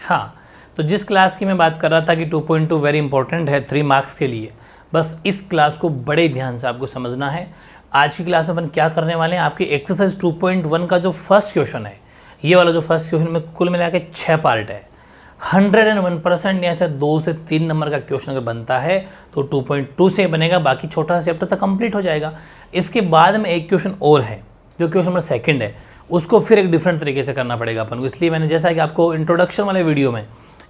हाँ, तो जिस क्लास की मैं बात कर रहा था कि 2.2 वेरी इंपॉर्टेंट है 3 मार्क्स के लिए, बस इस क्लास को बड़े ध्यान से आपको समझना है। आज की क्लास में अपन क्या करने वाले हैं, आपकी एक्सरसाइज 2.1 का जो फर्स्ट क्वेश्चन है, ये वाला जो फर्स्ट क्वेश्चन में कुल मिला के 6 पार्ट है। 101% यहाँ से 2 से 3 नंबर का क्वेश्चन अगर बनता है तो 2.2 से बनेगा, बाकी छोटा सा चैप्टर तक कंप्लीट हो जाएगा। इसके बाद में एक क्वेश्चन और है जो क्वेश्चन नंबर 2 है, उसको फिर एक डिफरेंट तरीके से करना पड़ेगा अपन को। इसलिए मैंने जैसा कि आपको इंट्रोडक्शन वाले वीडियो में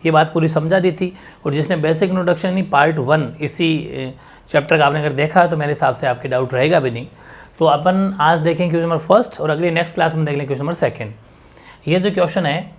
ये बात पूरी समझा दी थी, और जिसने बेसिक इंट्रोडक्शन नहीं पार्ट 1 इसी चैप्टर का आपने अगर देखा तो मेरे हिसाब से आपके डाउट रहेगा भी नहीं। तो अपन आज देखें क्वेश्चन नंबर 1 और अगली नेक्स्ट क्लास में देख लें क्वेश्चन नंबर 2। ये जो क्वेश्चन है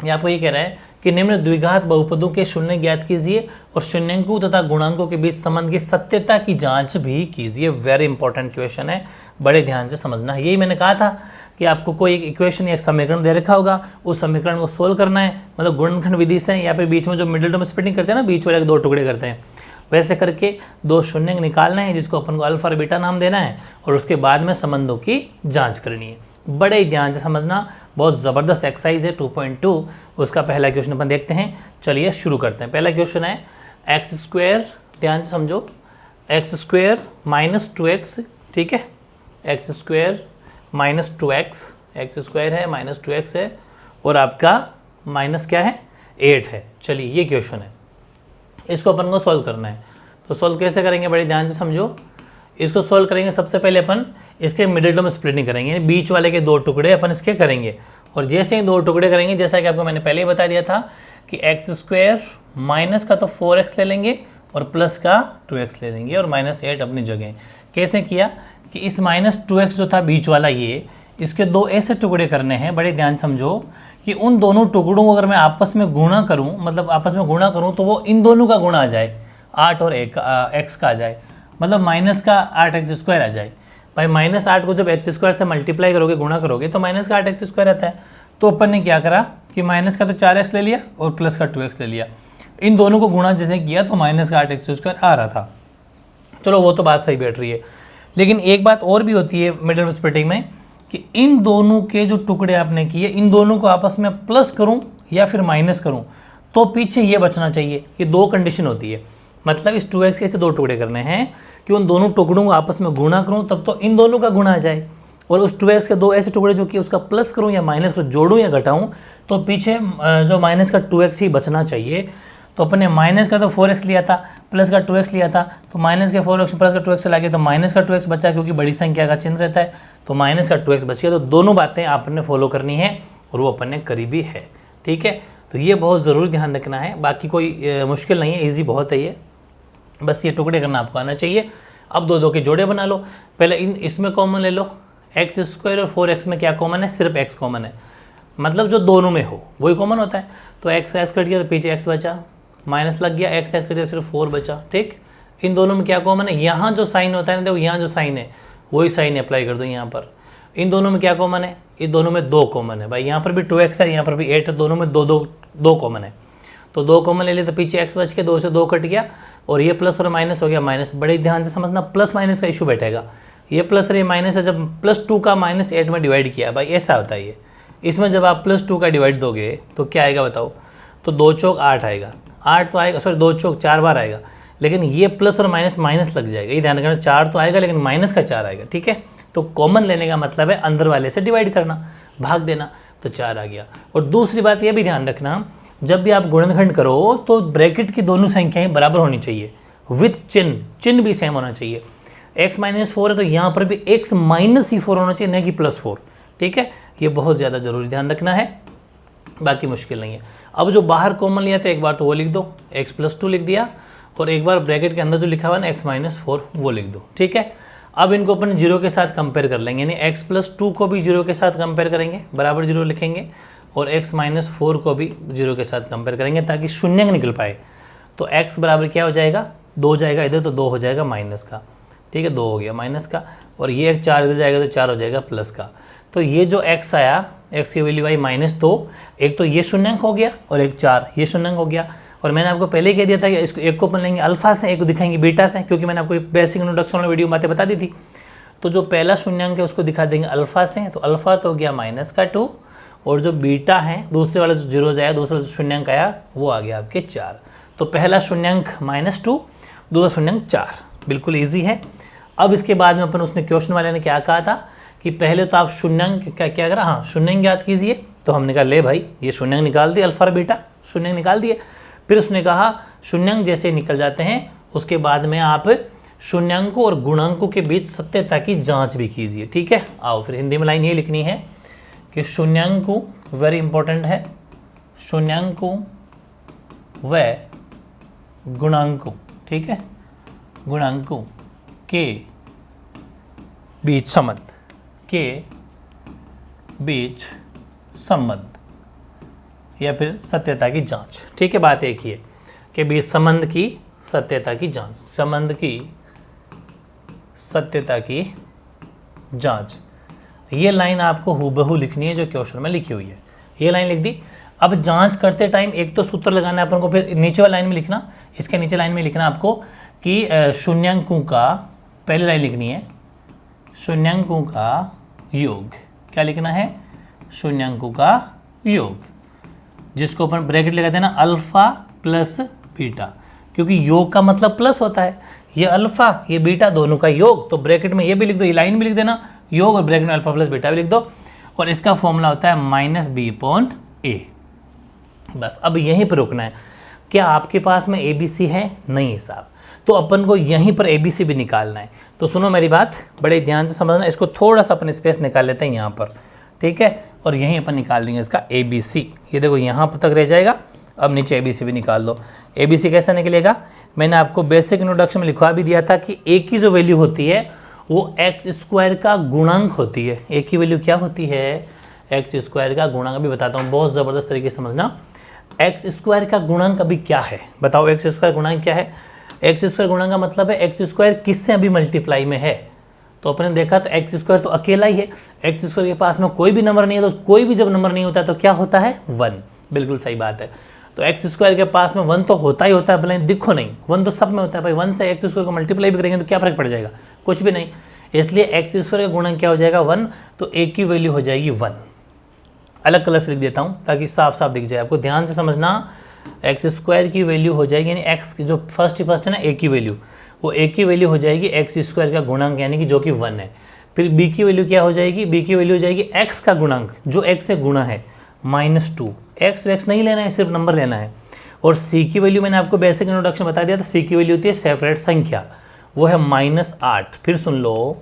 ये आपको ये कह रहा है कि निम्न द्विघात बहुपदों के शून्य ज्ञात कीजिए और शून्यंकों तथा गुणांकों के बीच संबंध की सत्यता की जांच भी कीजिए। वेरी इंपॉर्टेंट क्वेश्चन है, बड़े ध्यान से समझना है। यही मैंने कहा था कि आपको कोई एक इक्वेशन या एक समीकरण दे रखा होगा, उस समीकरण को सोल्व करना है, मतलब गुणनखंड विधि से, या फिर बीच में जो मिडिल टर्म स्प्लिटिंग करते हैं ना, बीच वाले 2 टुकड़े करते हैं, वैसे करके 2 शून्य निकालना है जिसको अपन को अल्फा और बीटा नाम देना है, और उसके बाद में संबंधों की जाँच करनी है। बड़े ध्यान से समझना, बहुत ज़बरदस्त एक्सरसाइज है 2.2। उसका पहला क्वेश्चन अपन देखते हैं। चलिए शुरू करते हैं। पहला क्वेश्चन है x², ध्यान से समझो, x² - 2x, ठीक है, x² - 2x, x² है -2x है, और आपका माइनस क्या है 8 है। चलिए ये क्वेश्चन है, इसको अपन को सॉल्व करना है। तो सॉल्व कैसे करेंगे, बड़े ध्यान से समझो। इसको सॉल्व करेंगे, सबसे पहले अपन इसके मिडिल टर्म स्प्लिटिंग करेंगे, बीच वाले के 2 टुकड़े अपन इसके करेंगे, और जैसे ही 2 टुकड़े करेंगे, जैसा कि आपको मैंने पहले ही बता दिया था कि x² माइनस का तो 4x ले लेंगे और प्लस का 2x ले लेंगे, और -8 अपनी जगह। कैसे किया कि इस -2x जो था बीच वाला, ये इसके 2 ऐसे टुकड़े करने हैं। बड़े ध्यान समझो कि उन दोनों टुकड़ों को अगर मैं आपस में गुणा करूँ, मतलब आपस में गुणा करूँ, तो वो इन दोनों का गुणा आ जाए, 8 और x का आ जाए, मतलब माइनस का 8x² आ जाए। भाई -8 को जब x² से मल्टीप्लाई करोगे, गुणा करोगे, तो माइनस का 8x² आता है। तो अपन ने क्या करा कि माइनस का तो 4x ले लिया और प्लस का 2x ले लिया, इन दोनों को गुणा जैसे किया तो माइनस का 8x² आ रहा था। चलो वो तो बात सही बैठ रही है, लेकिन एक बात और भी होती है मिडिल टर्म स्प्लिटिंग में कि इन दोनों के जो टुकड़े आपने किए, इन दोनों को आपस में प्लस करूँ या फिर माइनस करूँ, तो पीछे ये बचना चाहिए। ये 2 कंडीशन होती है, मतलब इस 2x के ऐसे 2 टुकड़े करने हैं कि उन दोनों टुकड़ों को आपस में गुणा करूं, तब तो इन दोनों का गुणा आ जाए, और उस 2x के 2 ऐसे टुकड़े जो कि उसका प्लस करूं या माइनस करूं, जोड़ूं या घटाऊं, तो पीछे जो माइनस का 2x ही बचना चाहिए। तो अपन ने माइनस का तो 4x लिया था, प्लस का 2x लिया था, तो माइनस के 4x प्लस का 2x चला गया, तो माइनस का 2x बचा, क्योंकि बड़ी संख्या का चिन्ह रहता है, तो माइनस का 2x बच गया। तो दोनों बातें आपने फॉलो करनी है, और वो अपन ने करी भी है, ठीक है। तो ये बहुत ज़रूरी ध्यान रखना है, बाकी कोई मुश्किल नहीं है, ईजी बहुत है ये, बस ये टुकड़े करना आपको आना चाहिए। अब 2 के जोड़े बना लो। पहले इसमें कॉमन ले लो, x² और 4x में क्या कॉमन है, सिर्फ x कॉमन है, मतलब जो दोनों में हो वही कॉमन होता है। तो x कट गया तो पीछे x बचा, माइनस लग गया, x कट गया सिर्फ 4 बचा, ठीक। इन दोनों में क्या कॉमन है, यहाँ जो साइन होता है ना, देखो यहाँ जो साइन है वही साइन अप्लाई कर दो यहाँ पर। इन दोनों में क्या कॉमन है, इन दोनों में 2 कॉमन है। भाई यहाँ पर भी 2x है, यहाँ पर भी 8 है, दोनों में 2 कॉमन है, तो 2 कॉमन ले लिए, तो पीछे x बच के 2 से 2 कट गया, और ये प्लस और माइनस हो गया माइनस। बड़े ध्यान से समझना, प्लस माइनस का इशू बैठेगा। ये प्लस और ये माइनस है, जब +2 का -8 में डिवाइड किया, भाई ऐसा होता है ये। इसमें जब आप +2 का डिवाइड दोगे तो क्या आएगा बताओ, तो 2 चौक 8 आएगा, 8 तो आएगा, सॉरी 2 चौक 4 बार आएगा, लेकिन ये प्लस और माइनस लग जाएगा, ये ध्यान रखना। 4 तो आएगा लेकिन माइनस का 4 आएगा, ठीक है। तो कॉमन लेने का मतलब है अंदर वाले से डिवाइड करना, भाग देना, तो 4 आ गया। और दूसरी बात ये भी ध्यान रखना, जब भी आप गुणनखंड करो तो ब्रैकेट की दोनों संख्याएं बराबर होनी चाहिए, विथ चिन्ह भी सेम होना चाहिए। x - 4 है तो यहाँ पर भी x - 4 होना चाहिए, नहीं कि +4, ठीक है। ये बहुत ज़्यादा जरूरी ध्यान रखना है, बाकी मुश्किल नहीं है। अब जो बाहर कॉमन लिया था, एक बार तो वो लिख दो, x + 2 लिख दिया, और एक बार ब्रैकेट के अंदर जो लिखा हुआ है ना x - 4 वो लिख दो, ठीक है। अब इनको अपन 0 के साथ कंपेयर कर लेंगे, यानी x + 2 को भी 0 के साथ कंपेयर करेंगे, बराबर 0 लिखेंगे, और x - 4 को भी 0 के साथ कंपेयर करेंगे, ताकि शून्य निकल पाए। तो x बराबर क्या हो जाएगा, 2 जाएगा इधर, तो 2 हो जाएगा माइनस का, ठीक है, 2 हो गया माइनस का, और ये 4 इधर जाएगा तो 4 हो जाएगा प्लस का। तो ये जो x आया, x की वैल्यू आई -2, एक तो ये शून्यंक हो गया, और एक 4 ये शून्यंक हो गया। और मैंने आपको पहले ही कह दिया था कि इसको एक को अपन लेंगे अल्फा से, एक को दिखाएंगे बीटा से, क्योंकि मैंने आपको बेसिक इंट्रोडक्शन वाली वीडियो में बातें बता दी थी। तो जो पहला शून्यंक है उसको दिखा देंगे अल्फा से, तो अल्फा तो हो गया -2, और जो बीटा है दूसरे वाला जो 0 आया, दूसरा जो शून्यंक आया वो आ गया आपके 4। तो पहला शून्यंक -2, दूसरा शून्यंक 4, बिल्कुल ईजी है। अब इसके बाद में अपन उसने क्वेश्चन वाले ने क्या कहा था कि पहले तो आप शून्यंक क्या करा, हाँ शून्यंक याद कीजिए। तो हमने कहा ले भाई ये शून्यंक निकाल दिए, अल्फा और बीटा शून्यंक निकाल दिए। फिर उसने कहा शून्यंक जैसे निकल जाते हैं उसके बाद में आप शून्यंकों और गुणांकों के बीच सत्यता की जांच भी कीजिए, ठीक है। आओ फिर हिंदी में लाइन ये लिखनी है कि शून्यंकों, वेरी इंपॉर्टेंट है, शून्यंकों व गुणांकों, ठीक है, गुणांकों के बीच संबंध, के बीच संबंध या फिर सत्यता की जांच, ठीक है। बात एक ही है कि बीच संबंध की सत्यता की जांच, संबंध की सत्यता की जांच। ये लाइन आपको हूबहू लिखनी है जो क्वेश्चन में लिखी हुई है, ये लाइन लिख दी। अब जांच करते टाइम एक तो सूत्र लगाना है अपन को, फिर नीचे वाली लाइन में लिखना, इसके नीचे लाइन में लिखना आपको कि शून्यंकों का, पहली लाइन लिखनी है शून्यंकों का योग, क्या लिखना है, शून्यंकों का योग, जिसको अपन ब्रैकेट लगा देना अल्फा प्लस बीटा, क्योंकि योग का मतलब प्लस होता है, ये अल्फा ये बीटा दोनों का योग, तो ब्रैकेट में ये भी लिख दो, ये लाइन भी लिख देना योग, और ब्रैकेट में अल्फा प्लस बीटा भी लिख दो, और इसका फॉर्मूला होता है -b/a। बस अब यहीं पर रुकना है। क्या आपके पास में ABC है? नहीं है साहब, तो अपन को यहीं पर ABC भी निकालना है। तो सुनो मेरी बात, बड़े ध्यान से समझना, इसको थोड़ा सा अपन स्पेस निकाल लेते हैं यहाँ पर, ठीक है, और यहीं अपन निकाल देंगे इसका ABC। ये देखो यहाँ पर तक रह जाएगा, अब नीचे ABC भी निकाल दो। ABC कैसे निकलेगा, मैंने आपको बेसिक इंट्रोडक्शन में लिखवा भी दिया था कि A की जो वैल्यू होती है वो x² का गुणांक होती है। A की वैल्यू क्या होती है, x² का गुणांक। अभी बताता हूँ, बहुत ज़बरदस्त तरीके से समझना। x² का गुणांक अभी क्या है, बताओ x² गुणांक क्या है। x² गुणांक का मतलब है x² किससे अभी मल्टीप्लाई में है। तो अपने देखा तो x² तो अकेला ही है, x² के पास में कोई भी नंबर नहीं है, तो कोई भी जब नंबर नहीं होता तो क्या होता है, 1। बिल्कुल सही बात है। तो x² के पास में 1 तो होता ही होता है, भले दिखो नहीं, 1 तो सब में होता है भाई। 1 से x² को मल्टीप्लाई भी करेंगे तो क्या फर्क पड़ जाएगा, कुछ भी नहीं। इसलिए x² का गुणांक क्या हो जाएगा, 1। तो a की वैल्यू हो जाएगी 1। अलग कलर से लिख देता हूँ ताकि साफ साफ दिख जाए आपको, ध्यान से समझना। x² की वैल्यू हो जाएगी, यानी x की जो फर्स्ट है ना a की वैल्यू, वो a की वैल्यू हो जाएगी x² का गुणांक, यानी कि जो कि 1 है। फिर b की वैल्यू क्या हो जाएगी, b की वैल्यू हो जाएगी x का गुणांक जो x से गुणा है, -2। x नहीं लेना है, सिर्फ नंबर लेना है। और c की वैल्यू मैंने आपको बेसिक इंट्रोडक्शन बता दिया था, c की वैल्यू होती है सेपरेट संख्या, वो है -8। फिर सुन लो,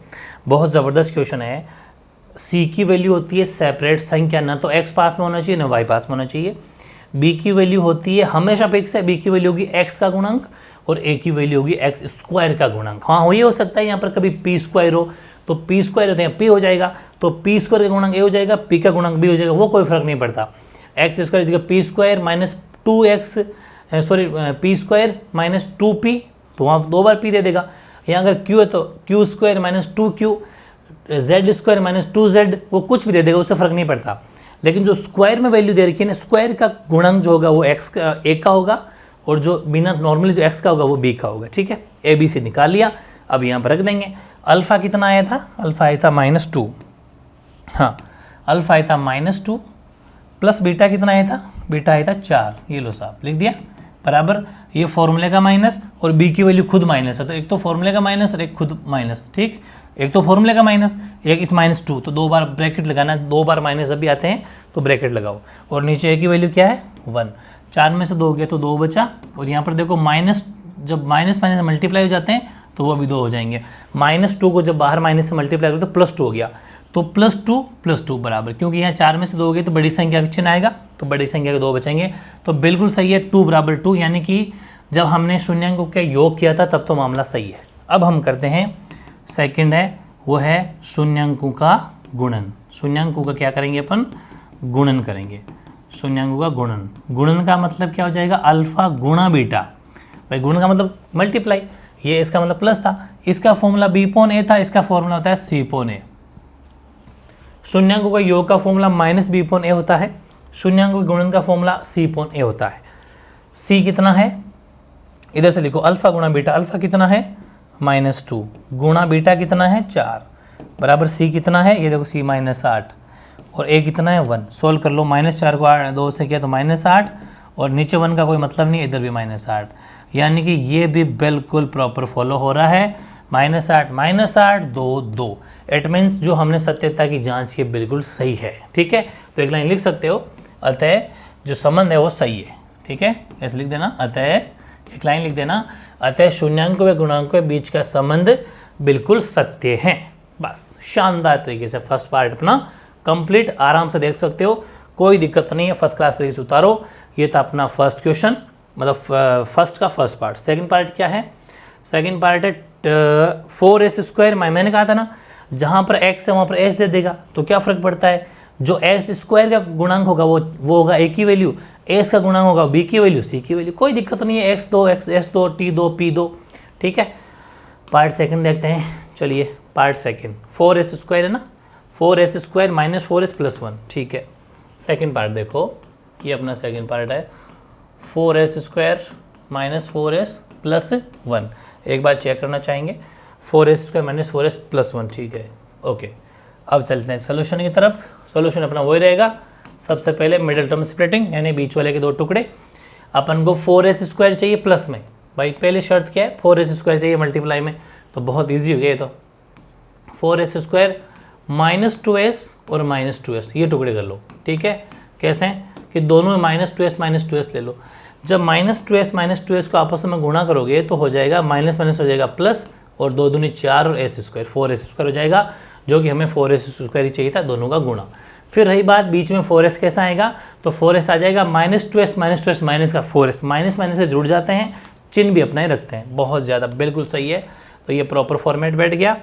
बहुत ज़बरदस्त क्वेश्चन है। c की वैल्यू होती है सेपरेट संख्या, ना तो x पास में होना चाहिए ना y पास में होना चाहिए। b की वैल्यू होती है हमेशा फिक्स है, b की वैल्यू होगी x का गुणांक, और a की वैल्यू होगी x² का गुणांक। हाँ हो, ये हो सकता है यहाँ पर कभी p² हो तो p² होते हैं p हो जाएगा, तो p² का गुणांक a हो जाएगा, p का गुणांक b हो जाएगा, वो कोई फर्क नहीं पड़ता। x² p² -2x, sorry p² -2p, तो वहाँ 2 बार p दे देगा। यहाँ अगर q है तो q² -2q, z² -2z, वो कुछ भी दे देगा, उससे फर्क नहीं पड़ता। लेकिन जो स्क्वायर में वैल्यू दे रखी है ना, स्क्वायर का गुणांक जो होगा वो x का a का होगा, और जो बिना नॉर्मली जो x का होगा वो b का होगा, ठीक है। ABC निकाल लिया, अब यहाँ पर रख देंगे। अल्फा कितना आया था, अल्फा आया था -2, हाँ अल्फा आया था -2, प्लस बीटा कितना आया था, बीटा आया था 4। ये लो साहब लिख दिया, बराबर ये फॉर्मूले का माइनस और b की वैल्यू खुद माइनस है, तो एक तो फॉर्मूले का माइनस और एक खुद माइनस, ठीक। एक तो फॉर्मूले का माइनस, एक इस -2, तो 2 बार ब्रैकेट लगाना, 2 बार माइनस जब भी आते हैं तो ब्रैकेट लगाओ। और नीचे a की वैल्यू क्या है, 1। 4 में से 2 गया तो 2 बचा, और यहाँ पर देखो माइनस, जब माइनस माइनस मल्टीप्लाई हो जाते हैं तो वो भी 2 हो जाएंगे। -2 को जब बाहर माइनस से मल्टीप्लाई करो तो +2 हो गया, तो +2 बराबर, क्योंकि यहाँ 4 में से 2 हो गए तो बड़ी संख्या का चिन्ह आएगा, तो बड़ी संख्या के 2 बचेंगे, तो बिल्कुल सही है। 2 बराबर 2, यानी कि जब हमने शून्यंकों का योग किया था तब तो मामला सही है। अब हम करते हैं सेकंड है, वो है शून्यंकों का गुणन। शून्यंकों का क्या करेंगे अपन, गुणन करेंगे। शून्यंकों का गुणन, गुणन का मतलब क्या हो जाएगा, अल्फा गुणा बीटा। भाई गुणन का मतलब मल्टीप्लाई, ये इसका मतलब प्लस था, इसका फॉर्मूला b/a था, इसका फॉर्मूला होता है c/a। शून्यंकों का योग का फॉर्मूला -b/a होता है, शून्यंकों के गुणन का फॉर्मूला c/a होता है। c कितना है, इधर से लिखो, अल्फा गुणा बीटा, अल्फा कितना है -2, गुणा बीटा कितना है 4, बराबर c कितना है, ये देखो c -8, और ए कितना है 1। सोल्व कर लो, -4 को 2 से किया तो -8 और नीचे 1 का कोई मतलब नहीं, इधर भी -8, यानी कि ये भी बिल्कुल प्रॉपर फॉलो हो रहा है। -8 -8 2 2, इट मीन्स जो हमने सत्यता की जांच की बिल्कुल सही है। ठीक है, तो एक लाइन लिख सकते हो, अतः जो संबंध है वो सही है। ठीक है, ऐसे लिख देना, अतः एक लाइन लिख देना, अतः शून्याङ्क व गुणांक के बीच का संबंध बिल्कुल सत्य है। बस शानदार तरीके से फर्स्ट पार्ट अपना कंप्लीट, आराम से देख सकते हो, कोई दिक्कत नहीं है, फर्स्ट क्लास तरीके से उतारो। ये था अपना फर्स्ट क्वेश्चन, मतलब फर्स्ट का फर्स्ट पार्ट। सेकंड पार्ट क्या है? सेकंड पार्ट है 4s²। मैंने कहा था ना, जहाँ पर x है वहाँ पर s दे देगा, तो क्या फ़र्क पड़ता है, जो s² का गुणांक होगा वो होगा a की वैल्यू, s का गुणांक होगा b की वैल्यू, c की वैल्यू, कोई दिक्कत नहीं है, x2 s2 t2 p2। ठीक है, पार्ट सेकंड देखते हैं। चलिए पार्ट सेकंड, 4s² है ना, 4s² - 4s + 1। ठीक है, सेकंड पार्ट देखो, ये अपना सेकंड पार्ट है, 4s² - 4s + 1। एक बार चेक करना चाहेंगे, 4s² - 4s + 1। ठीक है, ओके, अब चलते हैं सोल्यूशन की तरफ। सोल्यूशन अपना वही रहेगा, सबसे पहले मिडिल टर्म स्प्लिटिंग, यानी बीच वाले के 2 टुकड़े। अपन को 4s² चाहिए प्लस में, भाई पहली शर्त क्या है, 4s² चाहिए मल्टीप्लाई में, तो बहुत ईजी हो गया ये तो। 4s² -2s और -2s ये टुकड़े कर लो। ठीक है, कैसे हैं कि दोनों में -2s ले लो। जब -2s को आपस में गुणा करोगे तो हो जाएगा माइनस हो जाएगा प्लस, और 2 दूनी 4 और s², 4s² हो जाएगा, जो कि हमें 4s² ही चाहिए था, दोनों का गुणा। फिर रही बात बीच में 4s कैसा आएगा, तो 4s आ जाएगा -2s माइनस का 4s, माइनस से जुड़ जाते हैं, चिन्ह भी अपना ही रखते हैं। बहुत ज़्यादा बिल्कुल सही है, तो ये प्रॉपर फॉर्मेट बैठ गया।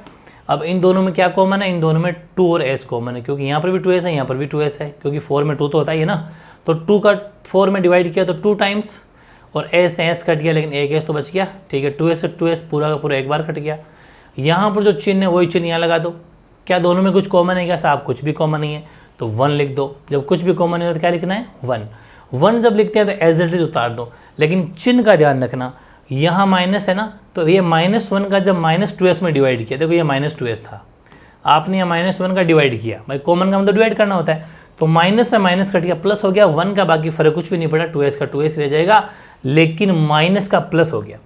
अब इन दोनों में क्या कॉमन है, इन दोनों में 2 और s कॉमन है, क्योंकि यहाँ पर भी 2s है, यहाँ पर भी 2s है, क्योंकि 4 में 2 तो होता ही है ना, तो 2 का 4 में डिवाइड किया तो 2 टाइम्स, और s कट गया लेकिन एक s तो बच गया। ठीक है, 2s से 2s पूरा का पूरा एक बार कट गया। यहाँ पर जो चिन्ह है वही चिन्ह यहाँ लगा दो। क्या दोनों में कुछ कॉमन है क्या साहब? कुछ भी कॉमन नहीं है, तो 1 लिख दो। जब कुछ भी कॉमन नहीं हो तो क्या लिखना है, 1। 1 जब लिखते हैं तो एज इट इज उतार दो, लेकिन चिन्ह का ध्यान रखना, यहाँ माइनस है ना, तो ये -1 का जब -2s में डिवाइड किया, देखो ये -2s था, आपने यहाँ -1 का डिवाइड किया, भाई कॉमन का मतलब डिवाइड करना होता है, तो माइनस से माइनस कट गया, प्लस हो गया 1 का, बाकी फर्क कुछ भी नहीं पड़ा, 2s का 2s रह जाएगा, लेकिन माइनस का प्लस हो गया।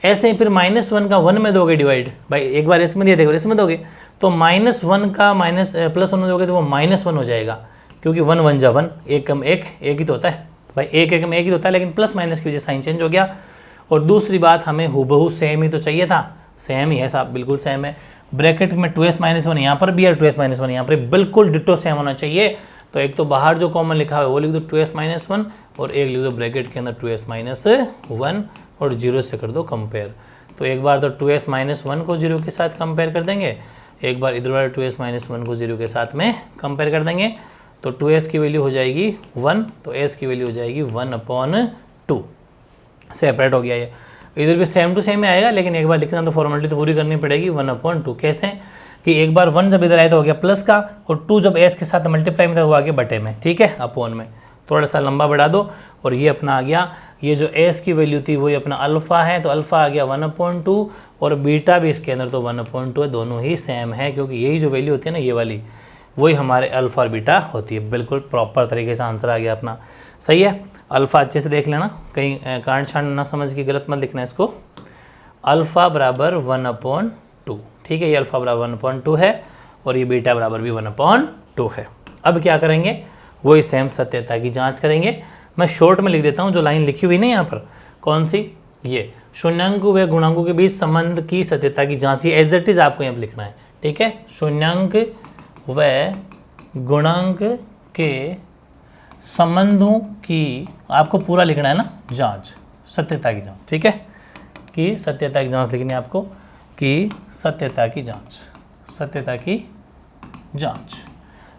ऐसे ही फिर -1 का 1 में दोगे डिवाइड, भाई एक बार इसमें दिया, देखो इसमें दोगे, तो -1 का +1 में दोगे तो वो -1 हो जाएगा, क्योंकि 1 1 जा 1, एक कम एक ही तो होता है भाई, एक कम एक ही तो होता है, लेकिन प्लस माइनस की वजह से साइन चेंज हो गया। और दूसरी बात, हमें हूबहू सेम ही तो चाहिए था, सेम ही है साहब, बिल्कुल सेम है। ब्रैकेट में 2s - 1 यहाँ पर भी है, 2s - 1 यहाँ पर, बिल्कुल डिटो सेम होना चाहिए। तो एक तो बाहर जो कॉमन लिखा है वो लिख दो 2s - 1, और एक लिख दो ब्रैकेट के अंदर 2s - 1, और 0 से कर दो कंपेयर। तो एक बार तो 2s - 1 को 0 के साथ कंपेयर कर देंगे, एक बार इधर वाले 2s - 1 को 0 के साथ में कंपेयर कर देंगे, तो 2s की वैल्यू हो जाएगी 1, तो s की वैल्यू हो जाएगी 1/2। सेपरेट हो गया ये, इधर भी सेम टू सेम ही आएगा, लेकिन एक बार लिखना तो फॉर्मेलिटी तो पूरी करनी पड़ेगी। 1/2 कैसे कि एक बार 1 जब इधर आए तो हो गया प्लस का, और 2 जब s के साथ मल्टीप्लाई में था वो आ गया बटे में। ठीक है, अपॉन में थोड़ा सा लंबा बढ़ा दो, और ये अपना आ गया, ये जो s की वैल्यू थी वही अपना अल्फ़ा है, तो अल्फ़ा आ गया 1/2, और बीटा भी इसके अंदर तो 1/2 है, दोनों ही सेम है, क्योंकि यही जो वैल्यू होती है ना ये वाली, वही हमारे अल्फ़ा और बीटा होती है। बिल्कुल प्रॉपर तरीके से आंसर आ गया अपना, सही है। अल्फ़ा अच्छे से देख लेना, कहीं कांड छांड ना समझ के गलत मत लिखना इसको। अल्फ़ा बराबर 1/2, ठीक है, ये अल्फ़ा बराबर 1/2 है, और ये बीटा बराबर भी 1/2 है। अब क्या करेंगे, वही सेम सत्यता की जांच करेंगे। मैं शॉर्ट में लिख देता हूँ, जो लाइन लिखी हुई नहीं यहाँ पर, कौन सी, ये शून्याङ्क व गुणांकों के बीच संबंध की सत्यता की जांच, ये एज इट इज आपको यहाँ पर लिखना है। ठीक है, शून्याङ्क व गुणांक के संबंधों की आपको पूरा लिखना है ना, जांच, सत्यता की जांच। ठीक है, कि सत्यता की जांच लिखनी है आपको, कि सत्यता की जांच, सत्यता की जांच।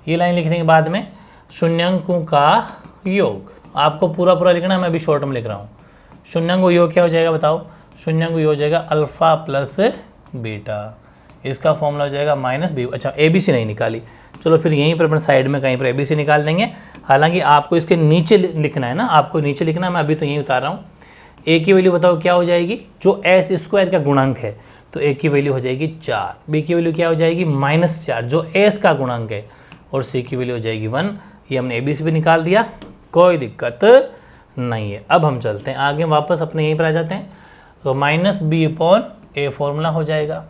ये लाइन लिखने के बाद में शून्याङ्कों का योग आपको पूरा पूरा लिखना है, मैं अभी शॉर्ट में लिख रहा हूँ। शून्याङ्क योग क्या हो जाएगा बताओ, शून्याङ्क योग हो जाएगा अल्फ़ा प्लस बीटा, इसका फॉर्मूला हो जाएगा -b। अच्छा, ABC नहीं निकाली, चलो फिर यहीं पर अपन साइड में कहीं पर ABC निकाल देंगे। हालांकि आपको इसके नीचे लिखना है ना, आपको नीचे लिखना है, मैं अभी तो यहीं उतार रहा हूँ। a की वैल्यू बताओ क्या हो जाएगी, जो s² का गुणांक है, तो a की वैल्यू हो जाएगी 4, b की वैल्यू क्या हो जाएगी -4, जो s का गुणांक है, और सी की वैल्यू हो जाएगी 1। ये हमने ABC भी निकाल दिया, कोई दिक्कत नहीं है। अब हम चलते हैं आगे, वापस अपने यहीं पर आ जाते हैं। तो -b/a फॉर्मूला हो जाएगा।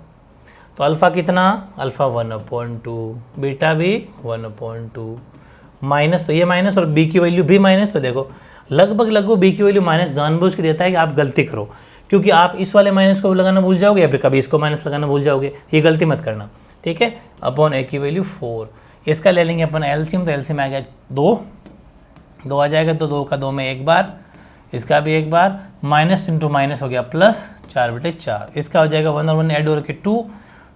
तो अल्फ़ा कितना, अल्फ़ा 1/2, बीटा भी 1/2, माइनस, तो ये माइनस और b की वैल्यू भी माइनस। तो देखो लगभग b की वैल्यू माइनस जानबूझ के देता है कि आप गलती करो, क्योंकि आप इस वाले माइनस को लगाना भूल जाओगे या फिर कभी इसको माइनस लगाना भूल जाओगे, ये गलती मत करना, ठीक है। अपॉन a की वैल्यू 4, इसका ले लेंगे अपन एलसीएम, तो एलसीएम आ गया 2 आ जाएगा, तो 2 का 2 में एक बार, इसका भी एक बार, माइनस इंटू माइनस हो गया प्लस, 4/4, इसका हो जाएगा 1 और 1 ऐड हो के 2,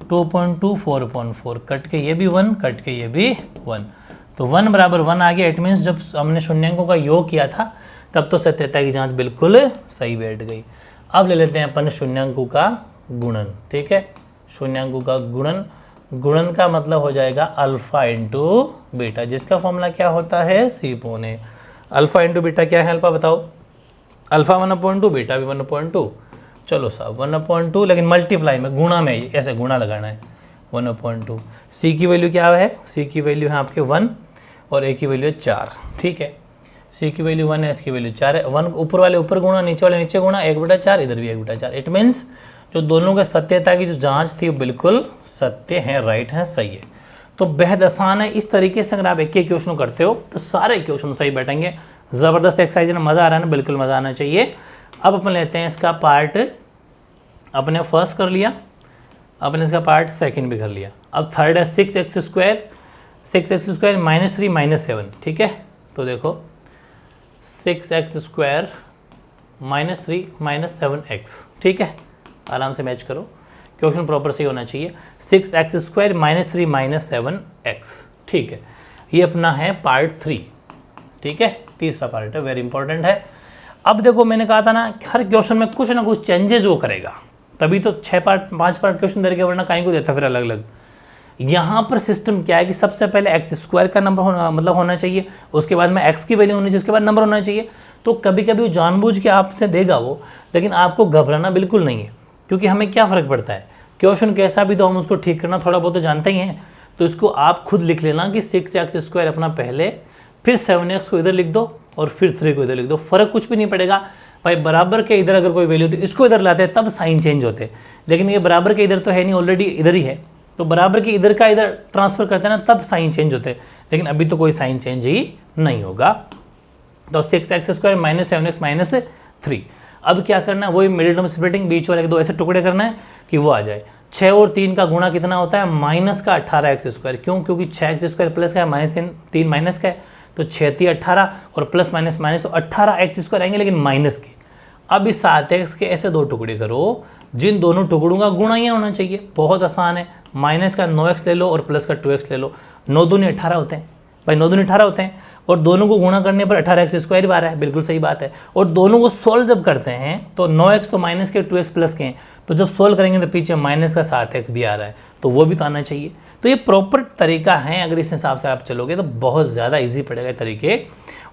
2.2, 4/4, कट के ये भी 1, कट के ये भी 1, तो 1 बराबर 1 आ गया। इट मीन्स जब हमने शून्यांकों का योग किया था तब तो सत्यता की जांच बिल्कुल सही बैठ गई। अब ले लेते हैं अपन शून्यांकों का गुणन, ठीक है। शून्यांकों का गुणन, गुणन का मतलब हो जाएगा अल्फा इंटू बीटा, जिसका फॉर्मूला क्या होता है, C/A। अल्फा इंटू बीटा क्या है अल्फा बताओ, अल्फा 1/2, बीटा भी 1/2। चलो साहब 1/2, लेकिन मल्टीप्लाई में, गुणा में, ऐसे गुणा लगाना है, 1/2। सी की वैल्यू क्या है, सी की वैल्यू है आपके 1 और ए की वैल्यू है 4, ठीक है। सी की वैल्यू 1 है, इसकी वैल्यू 4 है। 1 ऊपर वाले ऊपर गुणा, नीचे वाले नीचे गुणा, 1/4, इधर भी 1/4। इट मीन्स जो दोनों के सत्यता की जो जांच थी वो बिल्कुल सत्य है, राइट है, सही है। तो बेहद आसान है। इस तरीके से अगर आप एक एक क्वेश्चन करते हो तो सारे क्वेश्चन सही बैठेंगे। ज़बरदस्त एक्सरसाइज है, मज़ा आ रहा है ना, बिल्कुल मज़ा आना चाहिए। अब अपन लेते हैं इसका पार्ट, अपने फर्स्ट कर लिया, अपने इसका पार्ट सेकंड भी कर लिया। अब थर्ड है 6x² -3 -7, ठीक है। तो देखो 6x² -3 -7x, ठीक है। आराम से मैच करो, क्वेश्चन प्रॉपर सही होना चाहिए। 6x² -3 -7x, ठीक है। ये अपना है पार्ट 3, ठीक है, तीसरा पार्ट है, वेरी इंपॉर्टेंट है। अब देखो मैंने कहा था ना हर क्वेश्चन में कुछ ना कुछ चेंजेस वो करेगा, तभी तो 5 पार्ट क्वेश्चन दे के, वरना कहीं को देता फिर अलग अलग। यहाँ पर सिस्टम क्या है कि सबसे पहले x² का नंबर होना चाहिए, उसके बाद में x की वैल्यू होनी चाहिए, उसके बाद नंबर होना चाहिए। तो कभी कभी वो जानबूझ के आपसे देगा वो, लेकिन आपको घबराना बिल्कुल नहीं है, क्योंकि हमें क्या फ़र्क पड़ता है, क्वेश्चन कैसा भी तो हम उसको ठीक करना थोड़ा बहुत तो जानते ही हैं। तो इसको आप खुद लिख लेना कि 6x² अपना पहले, फिर 7x को इधर लिख दो और फिर 3 को इधर लिख दो, फ़र्क कुछ भी नहीं पड़ेगा भाई। बराबर के इधर अगर कोई वैल्यू तो इसको इधर लाते हैं तब साइन चेंज होते, लेकिन ये बराबर के इधर तो है नहीं, ऑलरेडी इधर ही है, तो बराबर के इधर का इधर ट्रांसफर करते हैं ना तब साइन चेंज होते हैं, लेकिन अभी तो कोई साइन चेंज ही नहीं होगा। तो 6x² -7x -3। अब क्या करना है, वही मिडिल टर्म स्प्लिटिंग, बीच वाले के 2 ऐसे टुकड़े करना है कि वो आ जाए। 6 और 3 का गुणा कितना होता है, माइनस का 18x²। क्यों, क्योंकि 6x² प्लस का है, -3 माइनस का है, तो 6 18 और प्लस माइनस माइनस, तो 18x² आएंगे लेकिन माइनस के। अब इस 7x के ऐसे 2 टुकड़े करो, जिन दोनों टुकड़ों का गुणा ही होना चाहिए। बहुत आसान है, माइनस का 9x ले लो और प्लस का 2x ले लो, 9 दूनी 18 होते हैं भाई, 9 दूनी 18 होते हैं, और दोनों को गुणा करने पर 18x² बार है, बिल्कुल सही बात है। और दोनों को सोल्व जब करते हैं तो 9x तो माइनस के, 2x प्लस के हैं, तो जब सोल्व करेंगे तो पीछे माइनस का 7x भी आ रहा है, तो वो भी तो आना चाहिए। तो ये प्रॉपर तरीका है, अगर इस हिसाब से आप चलोगे तो बहुत ज़्यादा ईजी पड़ेगा तरीके।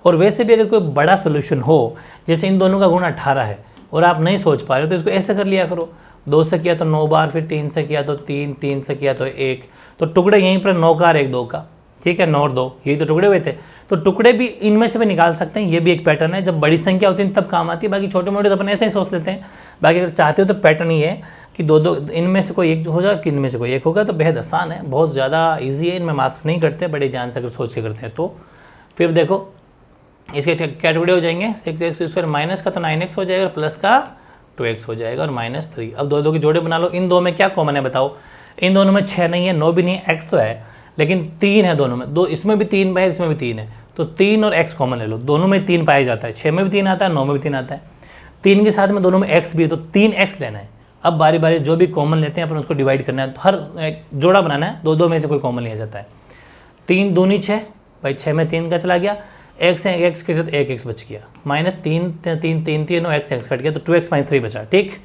और वैसे भी अगर कोई बड़ा सोल्यूशन हो, जैसे इन दोनों का गुणा 18 है और आप नहीं सोच पा रहे हो, तो इसको ऐसे कर लिया करो, 2 से किया तो 9 बार, फिर 3 से किया तो 3, 3 से किया तो 1, तो टुकड़े यहीं पर 9 का और 1 2 का, ठीक है, 9 और 2, यही तो टुकड़े हुए थे। तो टुकड़े भी इनमें से भी निकाल सकते हैं, ये भी एक पैटर्न है। जब बड़ी संख्या होती है तब काम आती है, बाकी छोटे मोटे तो अपन ऐसे ही सोच लेते हैं। बाकी अगर चाहते हो तो पैटर्न ही है कि 2 इनमें से कोई एक हो जाए, कि इनमें से कोई एक होगा, तो बेहद आसान है, बहुत ज़्यादा ईजी है। इनमें मार्क्स नहीं करते, बड़े ध्यान से अगर सोच के करते हैं तो। फिर देखो इसके क्या टुकड़े हो जाएंगे, 6x² माइनस का तो 9x हो जाएगा, प्लस का 2x हो जाएगा और -3। अब 2 के जोड़े बना लो। इन 2 में क्या कॉमन है बताओ, इन दोनों में 6 नहीं है, 9 भी नहीं है, x तो है, लेकिन 3 है दोनों में, 2 इसमें भी 3 है, इसमें भी 3 है, तो 3 और x कॉमन ले लो, दोनों में 3 पाया जाता है। 6 में भी 3 आता है, 9 में भी 3 आता है, 3 के साथ में दोनों में x भी है, तो 3x लेना है। अब बारी बारी जो भी कॉमन लेते हैं अपन उसको डिवाइड करना है, तो हर जोड़ा बनाना है, 2 में से कोई कॉमन लिया जाता है। 3 दूनी 6 भाई, 6 में 3 का चला गया, x है x के साथ 1x बच गया, -3 और x कट गया, तो 2x -3 बचा, ठीक।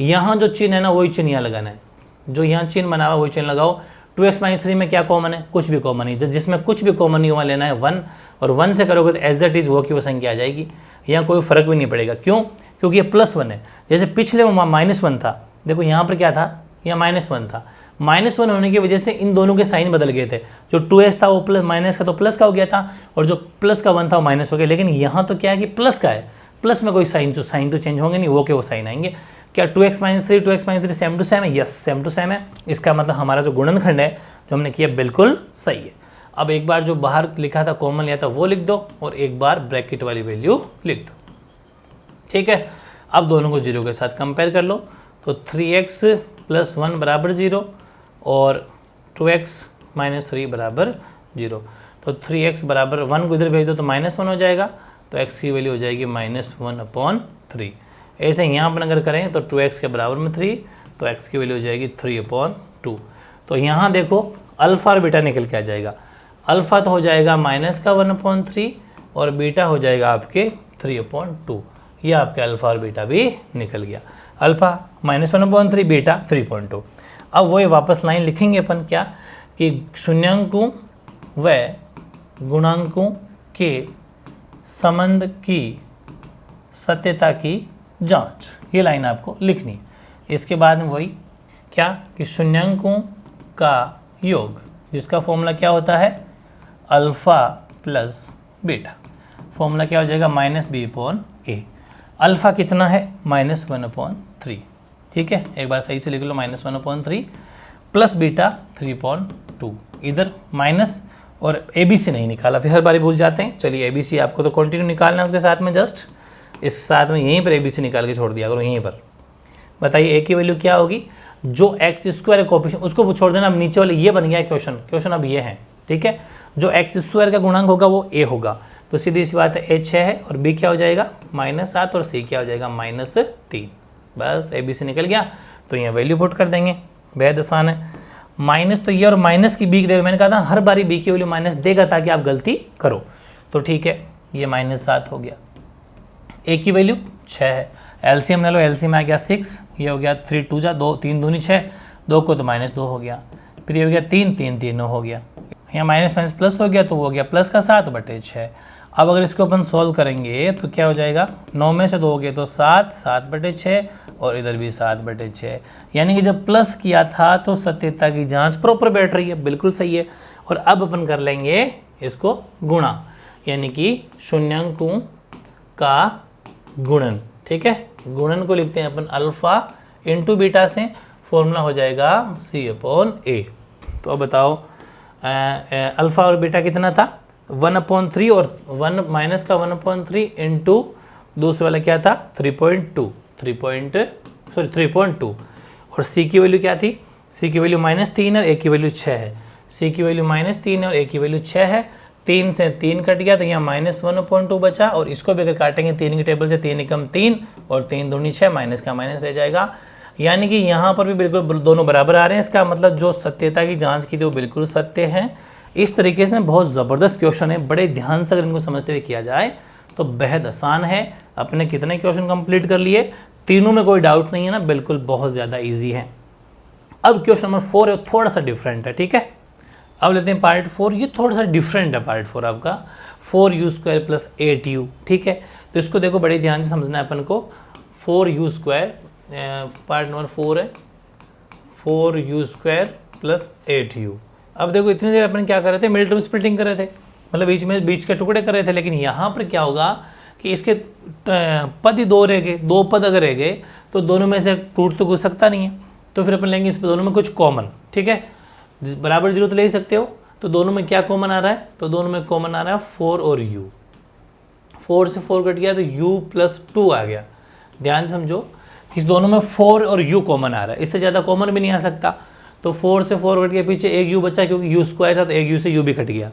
यहाँ जो चिन्ह है ना वही चिन्ह यहाँ लगाना है, जो यहाँ चिन्ह बना हुआ वही चिन्ह लगाओ। 2x -3 में क्या कॉमन है, कुछ भी कॉमन नहीं, जिसमें कुछ भी कॉमन नहीं वहाँ लेना है 1, और 1 से करोगे तो एज इट इज़ वो की वो संख्या आ जाएगी, यहाँ कोई फर्क भी नहीं पड़ेगा। क्यों, क्योंकि ये +1 है। जैसे पिछले में -1 था, देखो यहाँ पर क्या था, यहाँ -1 था, -1 होने की वजह से इन दोनों के साइन बदल गए थे, जो 2x था वो प्लस माइनस का तो प्लस का हो गया था, और जो प्लस का 1 था वो माइनस हो गया। लेकिन यहाँ तो क्या है कि प्लस का है, प्लस में कोई साइन तो चेंज होंगे नहीं, वो के वो साइन आएंगे। क्या 2x - 3 2x - 3 same to same है? यस, सेम टू सेम है। इसका मतलब हमारा जो गुणनखंड है जो हमने किया बिल्कुल सही है। अब एक बार जो बाहर लिखा था कॉमन लिया था वो लिख दो, और एक बार ब्रैकेट वाली वैल्यू लिख दो, ठीक है। अब दोनों को 0 के साथ कंपेयर कर लो, तो 3x + 1 बराबर 0 और 2x - 3 बराबर 0। तो 3x बराबर 1 को इधर भेज दो तो -1 हो जाएगा, तो x की वैल्यू हो जाएगी -1/3। ऐसे यहाँ अपन अगर करें तो 2x के बराबर में 3, तो x की वैल्यू हो जाएगी 3/2। तो यहाँ देखो अल्फ़ा और बीटा निकल के आ जाएगा। अल्फ़ा तो हो जाएगा -1/3 और बीटा हो जाएगा आपके 3/2। ये आपके अल्फ़ा और बीटा भी निकल गया। Alpha -1/3, beta 3/2। अब वही वापस लाइन लिखेंगे अपन क्या, कि शून्यांकों व गुणांकों के संबंध की सत्यता की जांच, ये लाइन आपको लिखनी है। इसके बाद में वही क्या, कि शून्यांकों का योग, जिसका फॉर्मूला क्या होता है, अल्फ़ा प्लस बीटा। फॉर्मूला क्या हो जाएगा, -b/a। अल्फ़ा कितना है, -1/3, ठीक है। एक बार सही से लिख लो, -1/3 प्लस बीटा 3/2। इधर माइनस और ABC नहीं निकाला, फिर हर बारी भूल जाते हैं। चलिए ABC आपको तो कंटिन्यू निकालना है, उसके साथ में जस्ट इस साथ में यहीं पर ABC निकाल के छोड़ दिया करो, यहीं पर। बताइए A की वैल्यू क्या होगी, जो x² कोएफिशिएंट उसको छोड़ देना। अब नीचे वाले ये बन गया क्वेश्चन अब ये है, ठीक है। जो x² का गुणांक होगा वो A होगा, तो सीधी सी बात है A 6 है और B क्या हो जाएगा -7 और C क्या हो जाएगा -3। बस ABC निकल गया, तो यहाँ वैल्यू पुट कर देंगे, बेहद आसान है। माइनस तो ये और माइनस की B की देगा, मैंने कहा था हर बारी B की वैल्यू माइनस देगा ताकि आप गलती करो, तो ठीक है, ये -7 हो गया। A की वैल्यू 6 है, एलसीएम ले लो, एलसीएम आ गया 6, ये हो गया 3 2 2 3 दूनी 6, 2 को तो -2 हो गया, फिर ये हो गया 3 3 3 9 हो गया, यहाँ माइनस माइनस प्लस हो गया तो वो हो गया प्लस का 7/6। अब अगर इसको अपन सॉल्व करेंगे तो क्या हो जाएगा, 9 में से 2 हो गए तो 7, 7/6 और इधर भी 7/6। यानी कि जब प्लस किया था तो सत्यता की जांच प्रॉपर बैठ रही है, बिल्कुल सही है। और अब अपन कर लेंगे इसको गुणा, यानी कि शून्यांकों का गुणन, ठीक है। गुणन को लिखते हैं अपन अल्फ़ा इंटू बीटा से, फॉर्मूला हो जाएगा C/A। तो अब बताओ अल्फ़ा और बीटा कितना था, 1/3 और 1 माइनस का 1/3 इंटू दूसरे वाला क्या था 3.2 और C की वैल्यू क्या थी, C की वैल्यू -3 और A की वैल्यू 6 है। C की वैल्यू -3 और A की वैल्यू 6 है, 3 से 3 कट गया तो यहाँ -1/2 बचा, और इसको भी अगर काटेंगे 3 की टेबल से 3 एकम 3 और 3 दूनी 6, माइनस का माइनस रह जाएगा। यानी कि यहाँ पर भी बिल्कुल दोनों बराबर आ रहे हैं। इसका मतलब जो सत्यता की जांच की थी वो बिल्कुल सत्य है। इस तरीके से बहुत ज़बरदस्त क्वेश्चन है, बड़े ध्यान से अगर इनको समझते हुए किया जाए तो बेहद आसान है। अपने कितने क्वेश्चन कंप्लीट कर लिए, तीनों में कोई डाउट नहीं है ना, बिल्कुल बहुत ज़्यादा ईजी है। अब क्वेश्चन नंबर 4 है, थोड़ा सा डिफरेंट है, ठीक है। अब लेते हैं पार्ट 4, ये थोड़ा सा डिफरेंट है पार्ट 4 आपका, 4u² + 8u, ठीक है। तो इसको देखो बड़े ध्यान से समझना है अपन को। 4u², पार्ट नंबर 4 है, 4u² + 8u। अब देखो इतनी देर अपन क्या कर रहे थे, मिडिल टर्म स्प्लिटिंग कर रहे थे, मतलब बीच के टुकड़े कर रहे थे। लेकिन यहाँ पर क्या होगा कि इसके पद ही 2 रह गए, 2 पद अगर रह गए तो दोनों में से टूट तो कुछ सकता नहीं है, तो फिर अपन लेंगे इस दोनों में कुछ कॉमन, ठीक है। बराबर 0 तो ले ही सकते हो, तो दोनों में क्या कॉमन आ रहा है, तो दोनों में कॉमन आ रहा है 4 और u। 4 से 4 कट गया तो u + 2 आ गया। ध्यान समझो, इस दोनों में 4 और u कॉमन आ रहा है, इससे ज़्यादा कॉमन भी नहीं आ सकता। तो 4 से 4 कट गया, पीछे एक u बचा क्योंकि u² था तो एक u से u भी कट गया,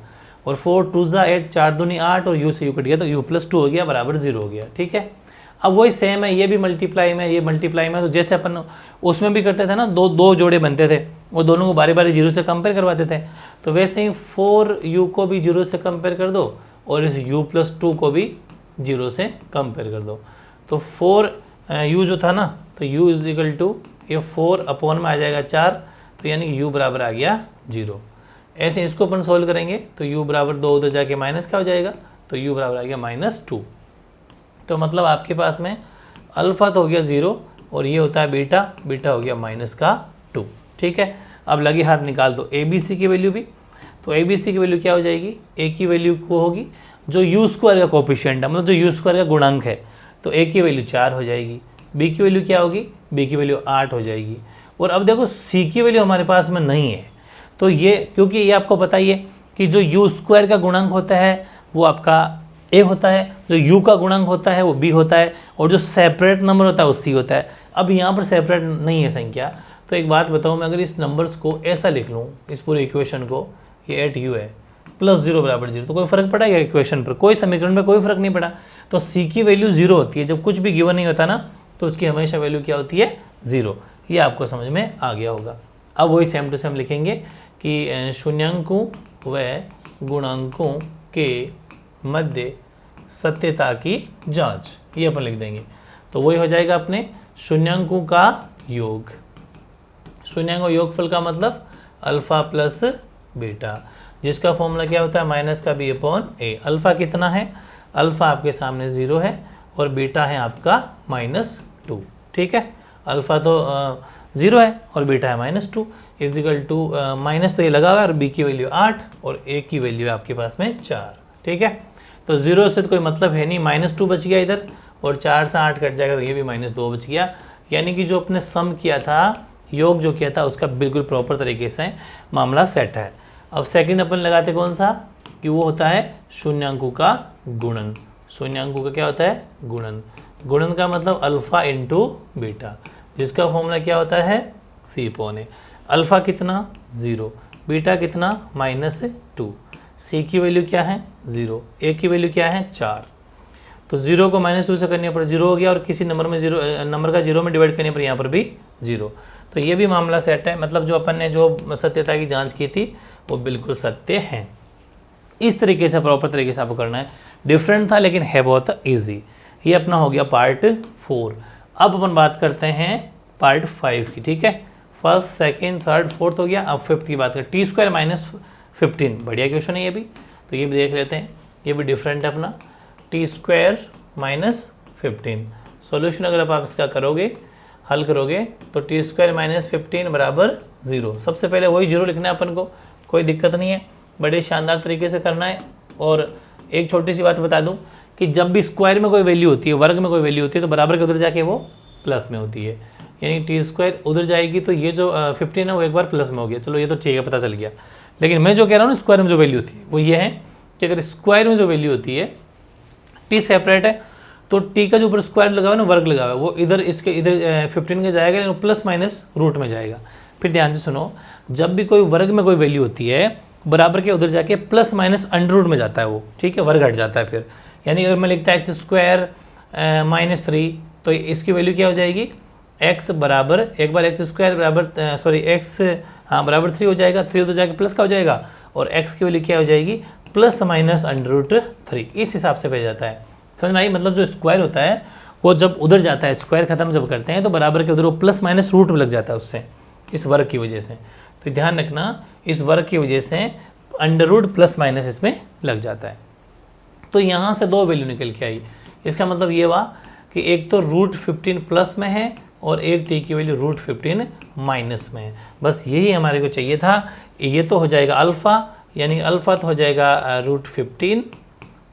और 4 2 8, 4 दूनी 8 और u से u कट गया तो u + 2 हो गया, बराबर 0 हो गया, ठीक है। अब वही सेम है, ये भी मल्टीप्लाई में, ये मल्टीप्लाई में, तो जैसे अपन उसमें भी करते थे ना, दो जोड़े बनते थे, वो दोनों को बारी बारी 0 से कंपेयर करवाते थे, तो वैसे ही 4u को भी 0 से कंपेयर कर दो और इस u + 2 को भी 0 से कंपेयर कर दो। तो 4u जो था ना, तो u = ये 4 में आ जाएगा 4, तो यानी कि u बराबर आ गया 0। ऐसे इसको अपन सोल्व करेंगे तो u बराबर 2 उधर जाके माइनस का हो जाएगा, तो u बराबर आ गया -2। तो मतलब आपके पास में अल्फ़ा तो हो गया 0 और ये होता है बीटा, बीटा हो गया -2, ठीक है। अब लगे हाथ निकाल दो ए बी सी की वैल्यू भी, तो ए बी सी की वैल्यू क्या हो जाएगी, ए की वैल्यू को होगी जो यू स्क्वायर का कोफिशिएंट है, मतलब जो यू स्क्वायर का गुणांक है, तो ए की वैल्यू 4 हो जाएगी, बी की वैल्यू क्या होगी, बी की वैल्यू 8 हो जाएगी। और अब देखो सी की वैल्यू हमारे पास में नहीं है, तो ये क्योंकि ये आपको पता ही है कि जो यू स्क्वायर का गुणांक होता है वो आपका ए होता है, जो यू का गुणांक होता है वो बी होता है, और जो सेपरेट नंबर होता है वो सी होता है। अब यहाँ पर सेपरेट नहीं है संख्या, तो एक बात बताऊँ, मैं अगर इस नंबर्स को ऐसा लिख लूँ, इस पूरे इक्वेशन को, ये एट यू है प्लस 0 बराबर 0, तो कोई फर्क पड़ा क्या इक्वेशन पर, कोई समीकरण में कोई फर्क नहीं पड़ा। तो सी की वैल्यू 0 होती है, जब कुछ भी गिवन नहीं होता ना तो उसकी हमेशा वैल्यू क्या होती है, 0। ये आपको समझ में आ गया होगा। अब वही सेम टू सेम लिखेंगे कि शून्यांकों व गुणांकों के मध्य सत्यता की जांच, ये अपन लिख देंगे। तो वही हो जाएगा अपने शून्यांकों का योग, शून्यांकों योगफल का मतलब अल्फा प्लस बीटा, जिसका फॉर्मूला क्या होता है, माइनस का बी अपॉन ए। अल्फा कितना है, अल्फा आपके सामने 0 है और बीटा है आपका -2, ठीक है। अल्फा तो 0 है और बीटा है -2, इजिकल टू माइनस तो ये लगा हुआ है और बी की वैल्यू 8 और ए की वैल्यू है आपके पास में 4, ठीक है। तो 0 से तो कोई मतलब है नहीं, -2 बच गया इधर, और 4 से 8 कट जाएगा तो ये भी -2 बच गया। यानी कि जो अपने सम किया था, योग जो किया था, उसका बिल्कुल प्रॉपर तरीके से मामला सेट है। अब सेकंड अपन लगाते कौन सा, कि वो होता है शून्यांकों का गुणन। शून्यांकों का क्या होता है, गुणन। गुणन का मतलब अल्फा इंटू बीटा, जिसका फॉर्मूला क्या होता है, सी अपॉन ए। अल्फा कितना 0, बीटा कितना -2, सी की वैल्यू क्या है 0, ए की वैल्यू क्या है 4। तो 0 को -2 से करने पर 0 हो गया, और किसी नंबर में 0 नंबर का 0 में डिवाइड करने पर यहाँ पर भी 0। तो ये भी मामला सेट है, मतलब जो अपन ने जो सत्यता की जांच की थी वो बिल्कुल सत्य है। इस तरीके से प्रॉपर तरीके से आपको करना है। डिफरेंट था लेकिन है बहुत ईजी। ये अपना हो गया पार्ट 4। अब अपन बात करते हैं पार्ट 5 की, ठीक है। फर्स्ट, सेकंड, थर्ड, फोर्थ हो गया। अब फिफ्थ की बात करें, t² - 15, बढ़िया क्वेश्चन है ये भी, तो ये भी देख लेते हैं। ये भी डिफरेंट है अपना, t² - 15। सॉल्यूशन अगर आप इसका करोगे, हल करोगे, तो t² - 15 बराबर 0। सबसे पहले वही 0 लिखना है अपन को, कोई दिक्कत नहीं है, बड़े शानदार तरीके से करना है। और एक छोटी सी बात बता दूं कि जब भी स्क्वायर में कोई वैल्यू होती है, वर्ग में कोई वैल्यू होती है, तो बराबर के उधर जाके वो प्लस में होती है। यानी t² उधर जाएगी तो ये जो 15 है वो एक बार प्लस में हो गया। चलो ये तो ठीक है, पता चल गया। लेकिन मैं जो कह रहा हूँ ना, स्क्वायर में जो वैल्यू होती है वो ये है कि अगर स्क्वायर में जो वैल्यू होती है, t सेपरेट है, तो t का जो ऊपर स्क्वायर लगा हुआ है ना, वर्ग लगा हुआ है, वो इधर इसके इधर 15 के जाएगा, लेकिन प्लस माइनस रूट में जाएगा। फिर ध्यान से सुनो, जब भी कोई वर्ग में कोई वैल्यू होती है, बराबर के उधर जाके प्लस माइनस अंडर रूट में जाता है वो, ठीक है, वर्ग हट जाता है फिर। यानी अगर मैं लिखता है x² - 3, तो इसकी वैल्यू क्या हो जाएगी, x बराबर, एक बार x² बराबर x बराबर 3 हो जाएगा, 3 उधर जाके प्लस का हो जाएगा, और x की वैल्यू क्या हो जाएगी, प्लस माइनस √3। इस हिसाब से भेज जाता है। समझ में आई, मतलब जो स्क्वायर होता है वो जब उधर जाता है, स्क्वायर खत्म जब करते हैं, तो बराबर के उधर वो प्लस माइनस रूट में लग जाता है उससे, इस वर्ग की वजह से। तो ध्यान रखना, इस वर्ग की वजह से अंडर रूट प्लस माइनस इसमें लग जाता है। तो यहाँ से 2 वैल्यू निकल के आई। इसका मतलब ये हुआ कि एक तो √15 प्लस में है और एक t की वैल्यू √15 माइनस में है। बस यही हमारे को चाहिए था। ये तो हो जाएगा अल्फ़ा, यानी अल्फ़ा तो हो जाएगा √15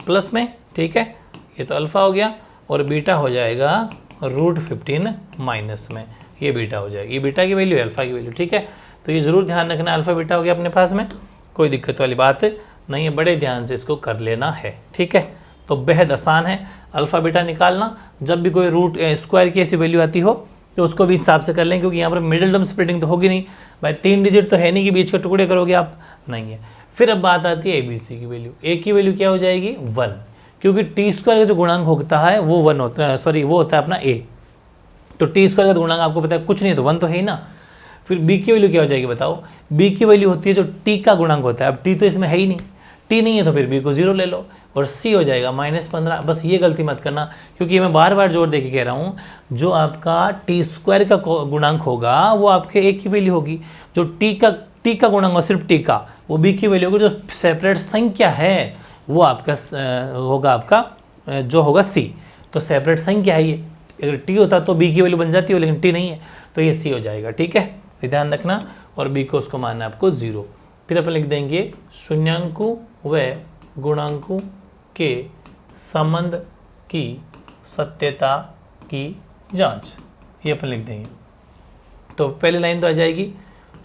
प्लस में, ठीक है, ये तो अल्फ़ा हो गया, और बीटा हो जाएगा √15 माइनस में, ये बीटा हो जाएगी। ये बीटा की वैल्यू है, अल्फ़ा की वैल्यू, ठीक है। तो ये ज़रूर ध्यान रखना, अल्फ़ा बीटा हो गया अपने पास में, कोई दिक्कत वाली बात नहीं है, बड़े ध्यान से इसको कर लेना है, ठीक है। तो बेहद आसान है अल्फ़ा बीटा निकालना। जब भी कोई रूट स्क्वायर की ऐसी वैल्यू आती हो तो उसको भी हिसाब से कर लें, क्योंकि यहाँ पर मिडिल टर्म स्प्लिटिंग तो होगी नहीं भाई, 3 डिजिट तो है नहीं कि बीच के टुकड़े करोगे आप, नहीं है। फिर अब बात आती है ABC की वैल्यू। ए की वैल्यू क्या हो जाएगी 1, क्योंकि t² का जो गुणांक होता है वो 1 होता है, वो होता है अपना a। तो t² का गुणांक आपको पता है कुछ नहीं है, तो 1 तो है ही ना। फिर b की वैल्यू क्या हो जाएगी बताओ, b की वैल्यू होती है जो t का गुणांक होता है। अब t तो इसमें है ही नहीं, t नहीं है तो फिर b को 0 ले लो, और c हो जाएगा -15। बस ये गलती मत करना, क्योंकि मैं बार बार जोर दे के कह रहा हूँ, जो आपका t² का गुणांक होगा वो आपके a की वैल्यू होगी। जो t का गुणांक हो, सिर्फ t का, वो b की वैल्यू होगी। जो सेपरेट संख्या है वो आपका होगा, आपका जो होगा c। तो सेपरेट संख्या है ये, अगर t होता तो b की वैल्यू बन जाती हो, लेकिन t नहीं है तो ये c हो जाएगा, ठीक है। ध्यान रखना। और बी को उसको मानना है आपको 0। फिर अपन लिख देंगे शून्याङ्कों व गुणांकों के संबंध की सत्यता की जांच, ये अपन लिख देंगे। तो पहली लाइन तो आ जाएगी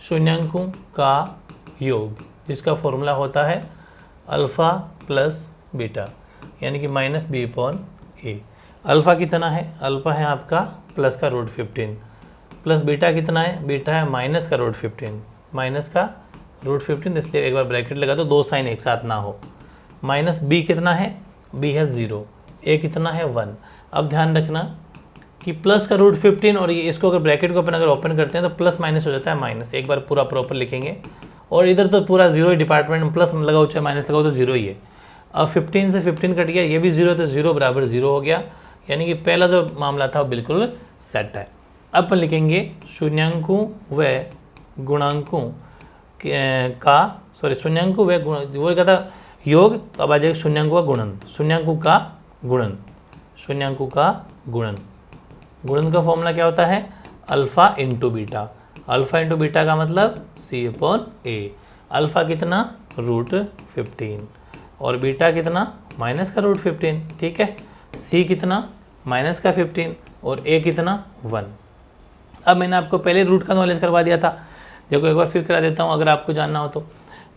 शून्याङ्कों का योग, जिसका फॉर्मूला होता है अल्फ़ा प्लस बीटा, यानी कि -b/a। अल्फ़ा कितना है? अल्फ़ा है आपका प्लस का √15, प्लस बीटा कितना है? बीटा है माइनस का √15, माइनस का √15, इसलिए एक बार ब्रैकेट लगा दो, 2 साइन एक साथ ना हो। माइनस b कितना है? b है 0, a कितना है 1। अब ध्यान रखना कि प्लस का √15 और ये इसको अगर ब्रैकेट को अपन अगर ओपन करते हैं तो प्लस माइनस हो जाता है माइनस। एक बार पूरा प्रॉपर लिखेंगे, और इधर तो पूरा 0 ही, डिपार्टमेंट में प्लस लगाओ चाहे माइनस लगाओ तो 0 ही है। अब 15 से 15 कट गया, ये भी 0, तो 0 बराबर 0 हो गया, यानी कि पहला जो मामला था वो बिल्कुल सेट है। अब अपन लिखेंगे शून्याङ्कों व गुणांकों का, सॉरी शून्याङ्कों व वो क्या था योग, तो अब आ जाएगा शून्याङ्कों का गुणन, शून्याङ्कों का गुणन, शून्याङ्कों का गुणन। गुणन का फॉर्मूला क्या होता है? Alpha into beta. Alpha into beta का मतलब c/a। अल्फ़ा कितना? √15 और बीटा कितना? माइनस का √15, ठीक है। c कितना? माइनस का 15 और a कितना? 1। अब मैंने आपको पहले रूट का नॉलेज करवा दिया था, देखो एक बार फिर करा देता हूँ अगर आपको जानना हो तो।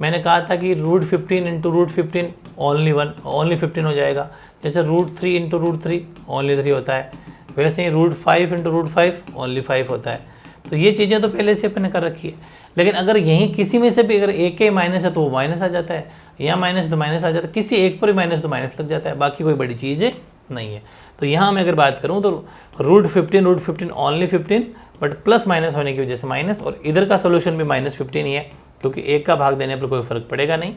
मैंने कहा था कि √15 इंटू √15 ओनली 15 हो जाएगा, जैसे √3 इंटू √3 ओनली 3 होता है, वैसे ही √5 इंटू √5 ओनली 5 होता है। तो ये चीज़ें तो पहले से अपने कर रखी है, लेकिन अगर यहीं किसी में से भी अगर एक के माइनस है तो वो माइनस आ जाता है, या माइनस तो माइनस आ जाता है, किसी एक पर भी माइनस तो माइनस लग जाता है, बाकी कोई बड़ी चीज़ नहीं है। तो यहाँ मैं अगर बात करूँ तो √15 ओनली 15, बट प्लस माइनस होने की वजह से माइनस, और इधर का सोल्यूशन भी -15 ही है, क्योंकि एक का भाग देने पर कोई फर्क पड़ेगा नहीं,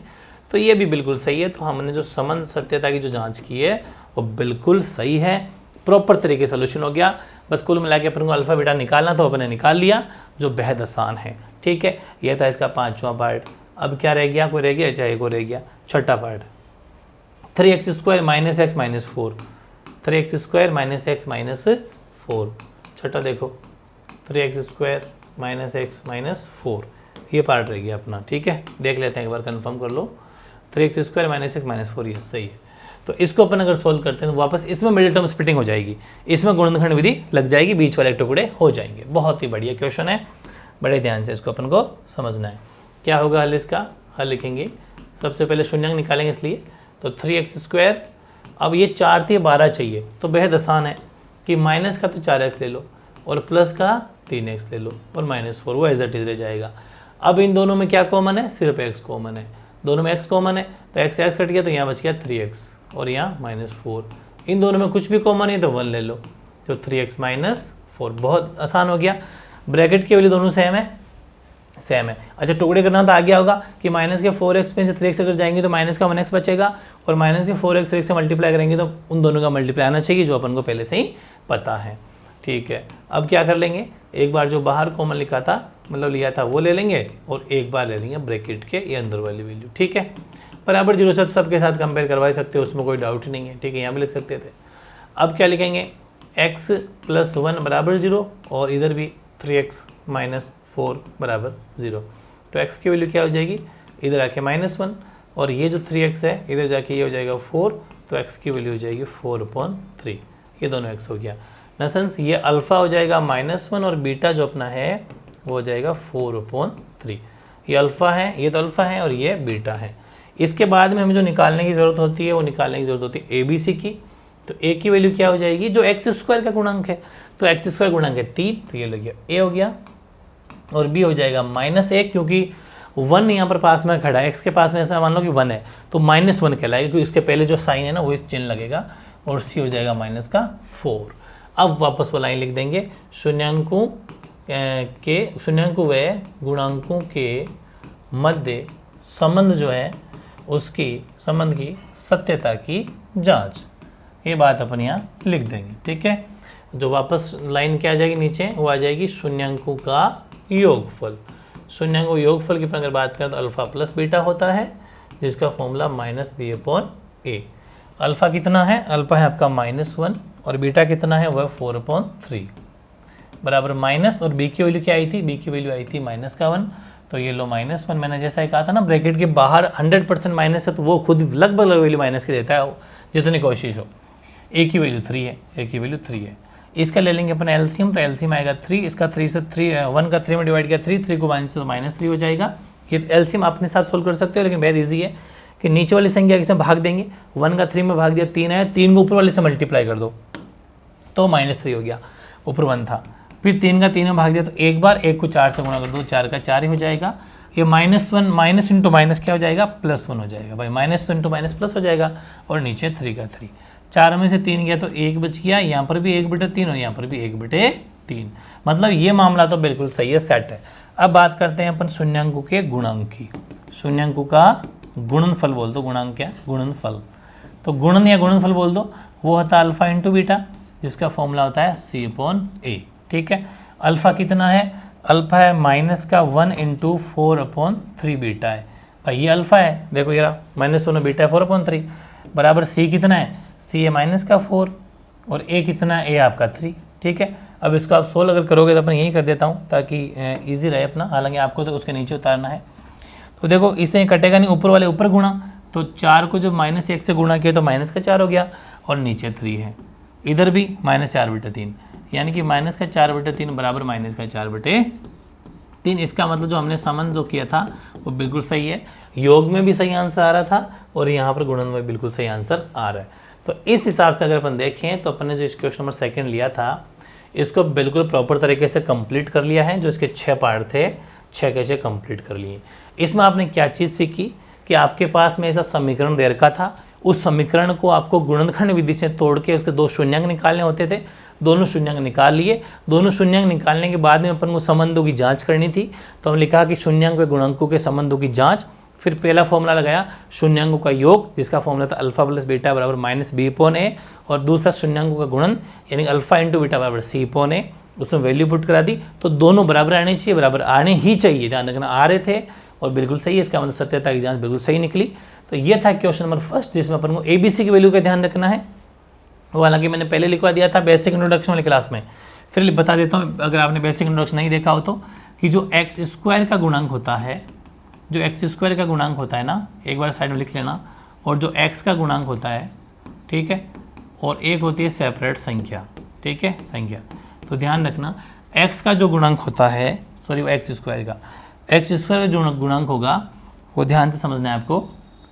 तो ये भी बिल्कुल सही है। तो हमने जो संबंध सत्यता की जो जाँच की है वो बिल्कुल सही है, प्रॉपर तरीके से सोल्यूशन हो गया। बस कुल मिला के अपन को अल्फ़ा बीटा निकालना तो अपने निकाल लिया, जो बेहद आसान है, ठीक है। यह था इसका 5वां पार्ट। अब क्या रह गया? कोई रह गया? चाहे को रह गया 6ठा part, 3x² - x - 4, 3x² - x - 4। छठा देखो 3x² - x - 4, ये पार्ट रह गया अपना, ठीक है। देख लेते हैं एक बार, कंफर्म कर लो। 3x² - x - 4 ये सही है। तो इसको अपन अगर सोल्व करते हैं तो वापस इसमें मिडिल टर्म स्प्लिटिंग हो जाएगी, इसमें गुणनखंड विधि लग जाएगी, बीच वाले टुकड़े हो जाएंगे। बहुत ही बढ़िया क्वेश्चन है, बड़े ध्यान से इसको अपन को समझना है। क्या होगा हल? इसका हल लिखेंगे, सबसे पहले शून्याङ्क निकालेंगे, इसलिए तो 3x², अब ये 4 थी 12 चाहिए, तो बेहद आसान है कि माइनस का तो 4x ले लो और प्लस का 3x ले लो और -4 वो एज इट इज रह जाएगा। अब इन दोनों में क्या कॉमन है? सिर्फ x कॉमन है, दोनों में x कॉमन है, तो x कट गया, तो यहाँ बच गया 3x और यहाँ -4। इन दोनों में कुछ भी कॉमन है तो 1 ले लो, तो 3x - 4, बहुत आसान हो गया। ब्रैकेट की वैल्यू दोनों सेम है। अच्छा, टुकड़े करना तो आ गया होगा कि माइनस के 4x में से 3x अगर जाएंगे तो माइनस का 1x बचेगा, और माइनस के 4x 3x से मल्टीप्लाई करेंगे तो उन दोनों का मल्टीप्लाई आना चाहिए, जो अपन को पहले से ही पता है, ठीक है। अब क्या कर लेंगे, एक बार जो बाहर कॉमन लिखा था, मतलब लिया था, वो ले लेंगे, और एक बार ले लेंगे ब्रैकेट के ये अंदर वाली वैल्यू, ठीक है। बराबर 0 से सबके साथ कंपेयर करवा सकते हो, उसमें कोई डाउट ही नहीं है, ठीक है। यहाँ भी लिख सकते थे। अब क्या लिखेंगे, x + 1 = 0, और इधर भी 3x - 4 = 0। तो x की वैल्यू क्या हो जाएगी? इधर आके -1, और ये जो 3x है इधर जाके ये हो जाएगा 4, तो x की वैल्यू हो जाएगी 4/3। ये दोनों x हो गया। नसेंस ये अल्फ़ा हो जाएगा -1, और बीटा जो अपना है वो हो जाएगा 4/3। ये अल्फ़ा है, ये तो अल्फ़ा है, और ये बीटा है। इसके बाद में हमें जो निकालने की ज़रूरत होती है वो निकालने की ज़रूरत होती है ABC की। तो A की वैल्यू क्या हो जाएगी? जो x² का गुणांक है, तो x² गुणांक है 3, तो ये लग गया A हो गया, और B हो जाएगा -1, क्योंकि 1 यहाँ पर पास में खड़ा है, x के पास में ऐसा मान लो कि 1 है, तो -1 कहलाएगा, क्योंकि उसके पहले जो साइन है ना वो इस चिन्ह लगेगा, और C हो जाएगा -4। अब वापस वो लाइन लिख देंगे, शून्याङ्कों व गुणांकों के मध्य संबंध जो है उसकी संबंध की सत्यता की जांच, ये बात अपन यहाँ लिख देंगे, ठीक है। जो वापस लाइन क्या आ जाएगी नीचे, वो आ जाएगी शून्याङ्कों का योगफल। शून्याङ्कों योगफल की अगर बात करें तो अल्फ़ा प्लस बीटा होता है, जिसका फॉर्मूला -b/a। अल्फ़ा कितना है? अल्फ़ा है आपका -1, और बीटा कितना है? वह 4/3 बराबर माइनस, और b की वैल्यू क्या आई थी? b की वैल्यू आई थी -1, तो ये लो -1, मैंने जैसा ही कहा था ना ब्रैकेट के बाहर 100% माइनस है तो वो खुद लगभग वैल्यू माइनस के देता है जितनी कोशिश हो। ए की वैल्यू 3 है, ए की वैल्यू 3 है। इसका ले लेंगे अपना एलसीएम, तो एलसीएम आएगा 3, इसका 3 से 1 का 3 में डिवाइड किया 3 को माइनस तो -3 हो जाएगा। ये एलसीएम अपने साथ सोल्व कर सकते हो, लेकिन बहुत ईजी है कि नीचे वाली संख्या किसे भाग देंगे, 1 का 3 में भाग दिया 3 है, 3 को ऊपर वाले से मल्टीप्लाई कर दो तो -3 हो गया, ऊपर 1 था। फिर 3 का 3 में भाग दिया तो एक बार, 1 को 4 से गुणा कर दो, 4 का 4 ही हो जाएगा। ये -1 माइनस इंटू माइनस क्या हो जाएगा, +1 हो जाएगा भाई, माइनस इंटू माइनस प्लस हो जाएगा। और नीचे 3 का 3, 4 में से 3 गया तो 1 बच गया, यहाँ पर भी 1/3 और यहाँ पर भी 1/3। मतलब ये मामला तो बिल्कुल सही है, सेट है। अब बात करते हैं अपन शून्यांकों के गुणांक की। शून्यांकों का गुणनफल बोल दो, गुणांक क्या, गुणनफल। तो गुणन या गुणनफल बोल दो, वो होता है अल्फा इंटू बीटा, जिसका फॉर्मूला होता है C/A। ठीक है, अल्फा कितना है, अल्फा है -1 इंटू 4/3 बीटा है भाई, ये अल्फा है, देखो यार -1 बीटा है 4/3 बराबर सी कितना है, सी है -4 और ए कितना है, ए आपका 3। ठीक है, अब इसको आप सोल्व अगर करोगे तो अपन यही कर देता हूँ ताकि इजी रहे अपना, हालांकि आपको तो उसके नीचे उतारना है। तो देखो इससे कटेगा नहीं, ऊपर वाले ऊपर गुणा, तो 4 को जब -1 से गुणा किया तो -4 हो गया और नीचे 3 है, इधर भी -4/3, यानी कि -4/3 बराबर -4/3। इसका मतलब जो हमने समन जो किया था वो बिल्कुल सही है, योग में भी सही आंसर आ रहा था और यहाँ पर गुणन में बिल्कुल सही आंसर आ रहा है। तो इस हिसाब से अगर अपन देखें तो अपन ने जो इस क्वेश्चन नंबर 2 लिया था इसको बिल्कुल प्रॉपर तरीके से कंप्लीट कर लिया है। जो इसके 6 पार्ट थे 6 के 6 कंप्लीट कर लिए। इसमें आपने क्या चीज़ सीखी कि आपके पास में ऐसा समीकरण दे रखा था, उस समीकरण को आपको गुणनखंड विधि से तोड़ के उसके 2 शून्यांक निकालने होते थे, दोनों शून्यांक निकाल लिए। दोनों शून्यांक निकालने के बाद में अपन को संबंधों की जांच करनी थी, तो हम लिखा कि शून्यांक व गुणांकों के संबंधों की जांच। फिर पहला फॉर्मूला लगाया शून्यांकों का योग, जिसका फॉर्मूला था अल्फा प्लस बीटा बराबर -b/a, और दूसरा शून्यांकों का गुणन यानी अल्फा इंटू बीटा बराबर c/a, उसमें वैल्यू पुट करा दी। तो दोनों बराबर आने चाहिए, बराबर आने ही चाहिए, ध्यान रखना आ रहे थे और बिल्कुल सही है, इसका मतलब सत्यता की जाँच बिल्कुल सही निकली। तो ये था क्वेश्चन नंबर 1 जिसमें अपन को ABC की वैल्यू का ध्यान रखना है। वो हालांकि मैंने पहले लिखवा दिया था बेसिक इंट्रोडक्शन वाली क्लास में, फिर बता देता हूँ अगर आपने बेसिक इंट्रोडक्शन नहीं देखा हो तो, कि जो x² का गुणांक होता है, जो x² का गुणांक होता है ना, एक बार साइड में लिख लेना, और जो x का गुणांक होता है, ठीक है, और एक होती है सेपरेट संख्या, ठीक है, संख्या। तो ध्यान रखना x का जो गुणांक होता है, सॉरी x² का, x² का जो गुणांक होगा वो ध्यान से समझना है आपको।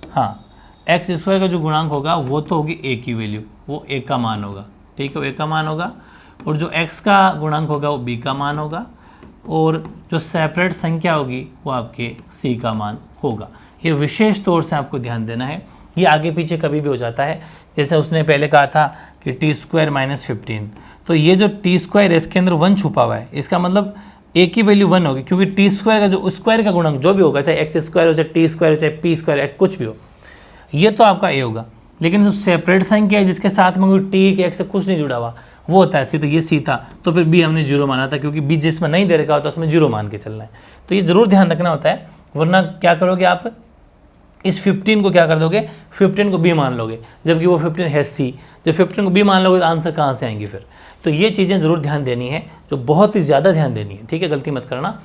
हाँ, x² का जो गुणांक होगा वो तो होगी a की वैल्यू, वो a का मान होगा, ठीक है, वो a का मान होगा। और जो x का गुणांक होगा वो b का मान होगा, और जो सेपरेट संख्या होगी वो आपके c का मान होगा। ये विशेष तौर से आपको ध्यान देना है, ये आगे पीछे कभी भी हो जाता है। जैसे उसने पहले कहा था कि t² - 15, तो ये जो t² है इसके अंदर 1 छुपा हुआ है, इसका मतलब a की वैल्यू 1 होगी, क्योंकि t² का जो स्क्वायर का गुणांक जो भी होगा, चाहे x² हो, चाहे t² हो, चाहे p², कुछ भी हो, ये तो आपका a होगा। लेकिन जो सेपरेट संख्या है जिसके साथ में कोई t के x से कुछ नहीं जुड़ा हुआ, वो होता है c। तो ये c था, तो फिर b हमने 0 माना था, क्योंकि b जिसमें नहीं दे रखा होता उसमें 0 मान के चलना है। तो ये जरूर ध्यान रखना होता है, वरना क्या करोगे आप, इस 15 को क्या कर दोगे, 15 को b मान लोगे, जबकि वो 15 है c। जब 15 को b मान लोगे तो आंसर कहाँ से आएंगे फिर। तो ये चीज़ें ज़रूर ध्यान देनी है, जो बहुत ही ज़्यादा ध्यान देनी है, ठीक है, गलती मत करना।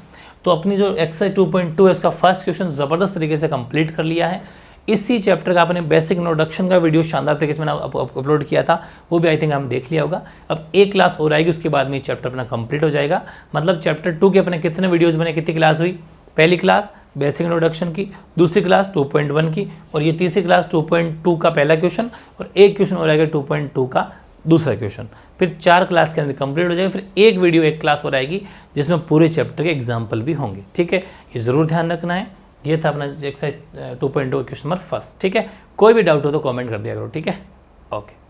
तो अपनी जो एक्सरसाइज 2.2 है उसका फर्स्ट क्वेश्चन ज़बरदस्त तरीके से कंप्लीट कर लिया है। इसी चैप्टर का अपने बेसिक इंट्रोडक्शन का वीडियो शानदार तरीके से मैंने अपलोड किया था, वो भी आई थिंक हम देख लिया होगा। अब एक क्लास और आएगी, उसके बाद में चैप्टर अपना कंप्लीट हो जाएगा। मतलब चैप्टर 2 के अपने कितने वीडियोज़ बने, कितनी क्लास हुई, पहली क्लास बेसिक इंट्रोडक्शन की, दूसरी क्लास 2.1 की, और ये तीसरी क्लास 2.2 का पहला क्वेश्चन, और एक क्वेश्चन हो जाएगा 2.2 का दूसरा क्वेश्चन। फिर 4 क्लास के अंदर कंप्लीट हो जाएगा। फिर एक वीडियो एक क्लास और आएगी जिसमें पूरे चैप्टर के एग्जाम्पल भी होंगे, ठीक है, ये ज़रूर ध्यान रखना है। ये था अपना एक्सरसाइज 2.2 क्वेश्चन नंबर 1, ठीक है। कोई भी डाउट हो तो कमेंट कर दिया करो, ठीक है, ओके।